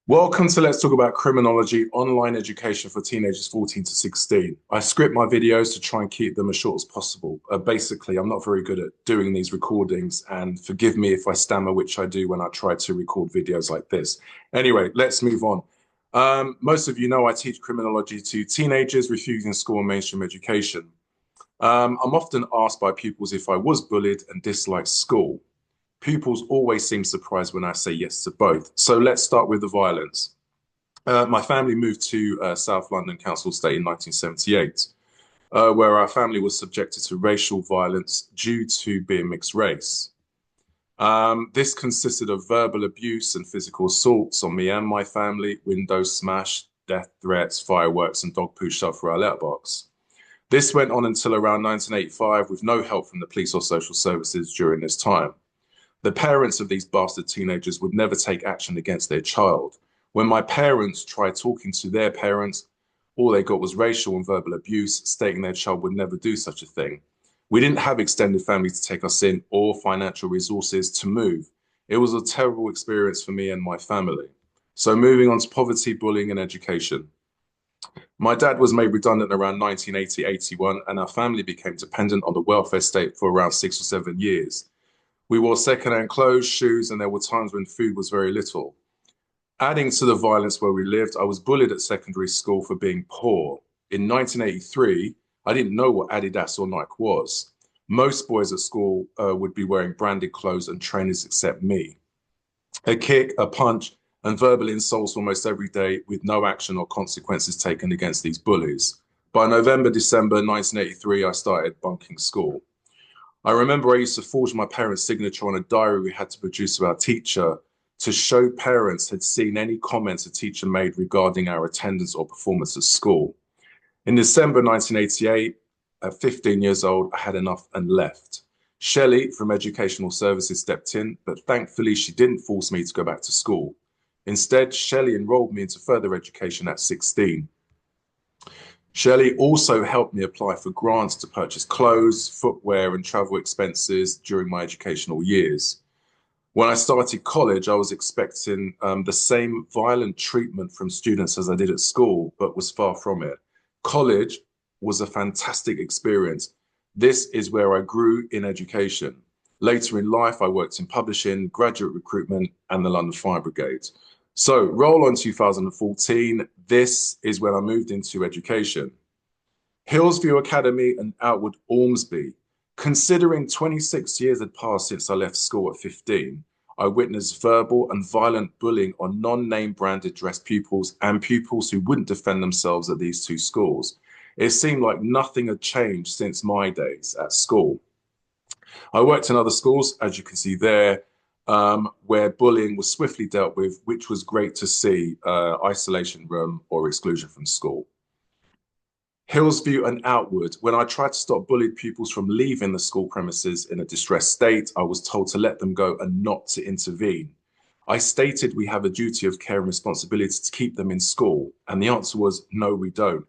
Welcome to Let's Talk About Criminology, online education for teenagers 14 to 16. I script my videos to try and keep them as short as possible. Basically, I'm not very good at doing these recordings, and forgive me if I stammer, which I do when I try to record videos like this. Anyway, let's move on. Most of you know I teach criminology to teenagers refusing school and mainstream education. I'm often asked by pupils if I was bullied and disliked school. Pupils always seem surprised when I say yes to both. So let's start with the violence. My family moved to South London Council Estate in 1978, where our family was subjected to racial violence due to being mixed race. This consisted of verbal abuse and physical assaults on me and my family, windows smashed, death threats, fireworks, and dog poo shoved through our letterbox. This went on until around 1985 with no help from the police or social services during this time. The parents of these bastard teenagers would never take action against their child. When my parents tried talking to their parents, all they got was racial and verbal abuse, stating their child would never do such a thing. We didn't have extended family to take us in or financial resources to move. It was a terrible experience for me and my family. So moving on to poverty, bullying, and education. My dad was made redundant around 1980-81, and our family became dependent on the welfare state for around 6 or 7 years. We wore second-hand clothes, shoes, and there were times when food was very little. Adding to the violence where we lived, I was bullied at secondary school for being poor. In 1983, I didn't know what Adidas or Nike was. Most boys at school would be wearing branded clothes and trainers except me. A kick, a punch, and verbal insults almost every day with no action or consequences taken against these bullies. By November, December 1983, I started bunking school. I remember I used to forge my parents' signature on a diary we had to produce of our teacher to show parents had seen any comments a teacher made regarding our attendance or performance at school. In December 1988, at 15 years old, I had enough and left. Shelley from Educational Services stepped in, but thankfully she didn't force me to go back to school. Instead, Shelley enrolled me into further education at 16. Shelley also helped me apply for grants to purchase clothes, footwear, and travel expenses during my educational years. When I started college, I was expecting the same violent treatment from students as I did at school, but was far from it. College was a fantastic experience. This is where I grew in education. Later in life, I worked in publishing, graduate recruitment, and the London Fire Brigade. So roll on 2014, this is when I moved into education. Hillsview Academy and Outward Ormsby. Considering 26 years had passed since I left school at 15, I witnessed verbal and violent bullying on non-name branded dress pupils and pupils who wouldn't defend themselves at these two schools. It seemed like nothing had changed since my days at school. I worked in other schools, as you can see there, where bullying was swiftly dealt with, which was great to see, isolation room or exclusion from school. Hillsview and Outward. When I tried to stop bullied pupils from leaving the school premises in a distressed state, I was told to let them go and not to intervene. I stated we have a duty of care and responsibility to keep them in school, and the answer was, no, we don't.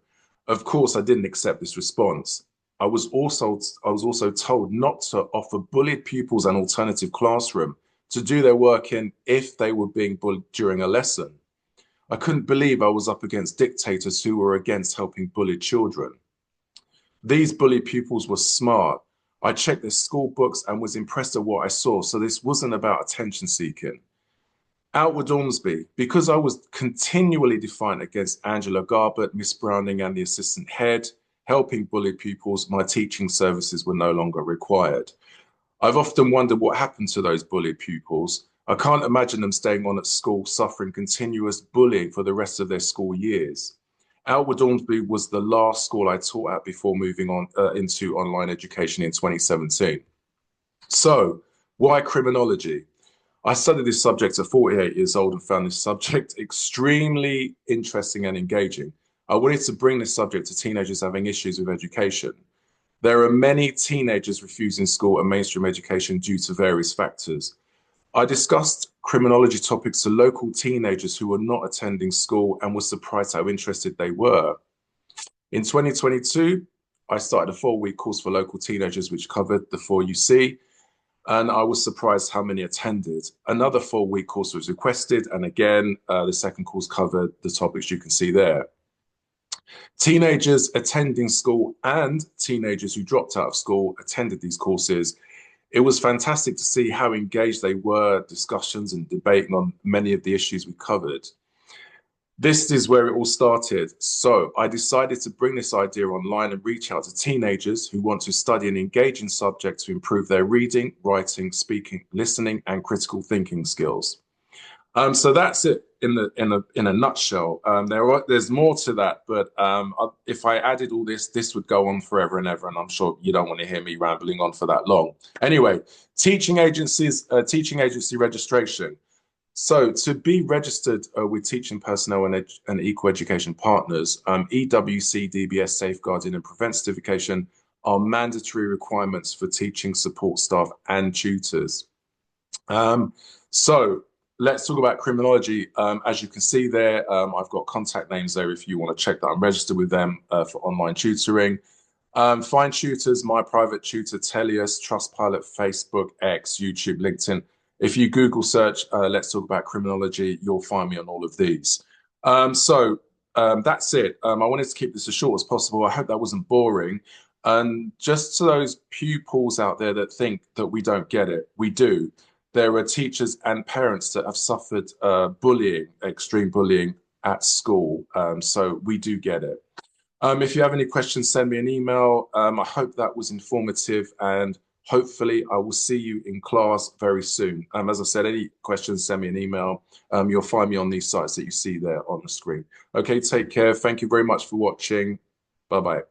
Of course, I didn't accept this response. I was also told not to offer bullied pupils an alternative classroom to do their work in if they were being bullied during a lesson. I couldn't believe I was up against dictators who were against helping bullied children. These bullied pupils were smart. I checked their school books and was impressed at what I saw, so this wasn't about attention seeking. Outward Ormsby, because I was continually defiant against Angela Garbett, Miss Browning, and the assistant head, helping bullied pupils, my teaching services were no longer required. I've often wondered what happened to those bullied pupils. I can't imagine them staying on at school, suffering continuous bullying for the rest of their school years. Outward Ormsby was the last school I taught at before moving on into online education in 2017. So, why criminology? I studied this subject at 48 years old and found this subject extremely interesting and engaging. I wanted to bring this subject to teenagers having issues with education. There are many teenagers refusing school and mainstream education due to various factors. I discussed criminology topics to local teenagers who were not attending school and was surprised how interested they were. In 2022, I started a 4-week course for local teenagers, which covered the 4 you see. And I was surprised how many attended. Another 4-week course was requested. And again, the second course covered the topics you can see there. Teenagers attending school and teenagers who dropped out of school attended these courses. It was fantastic to see how engaged they were, discussions and debating on many of the issues we covered. This is where it all started. So I decided to bring this idea online and reach out to teenagers who want to study an engaging subject to improve their reading, writing, speaking, listening, and critical thinking skills. So that's it in a nutshell. There's more to that, but if I added all this would go on forever and ever, and I'm sure you don't want to hear me rambling on for that long. Anyway, teaching agency registration. So to be registered with teaching personnel and equal education partners, EWC, DBS, safeguarding and prevent certification are mandatory requirements for teaching support staff and tutors. So let's talk about Criminology. As you can see there, I've got contact names there if you want to check that I'm registered with them for online tutoring. Find tutors, my private tutor, Telios, Trustpilot, Facebook, X, YouTube, LinkedIn. If you Google search, let's talk about Criminology, you'll find me on all of these. That's it. I wanted to keep this as short as possible. I hope that wasn't boring. And just to those pupils out there that think that we don't get it, we do. There are teachers and parents that have suffered bullying, extreme bullying at school. So we do get it. If you have any questions, send me an email. I hope that was informative, and hopefully I will see you in class very soon. As I said, any questions, send me an email. You'll find me on these sites that you see there on the screen. Okay, take care. Thank you very much for watching. Bye-bye.